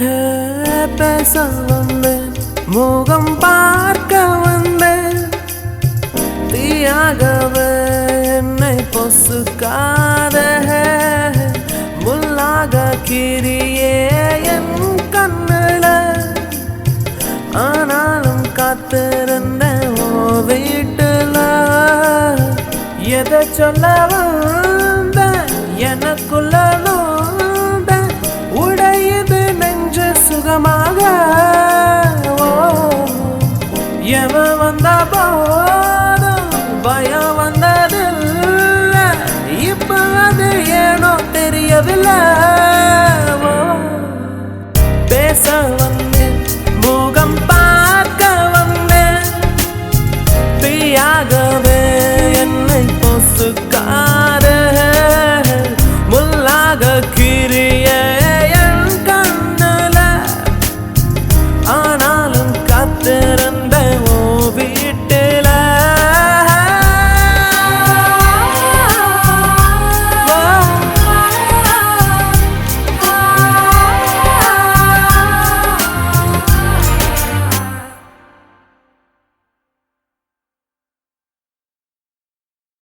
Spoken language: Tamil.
பேச வந்தேன், முகம் பார்க்க வந்தேன், தீயாகவே என்னை பொசுக்காத முள்ளாக கீரியே என் கண்ணுல. ஆனாலும் காத்திருந்த வீட்டுல எதை சொல்ல வந்த எனக்குள்ள நோந்த உடையது நெஞ்சு சுகமாக. எவன் வந்த போதும் பயம்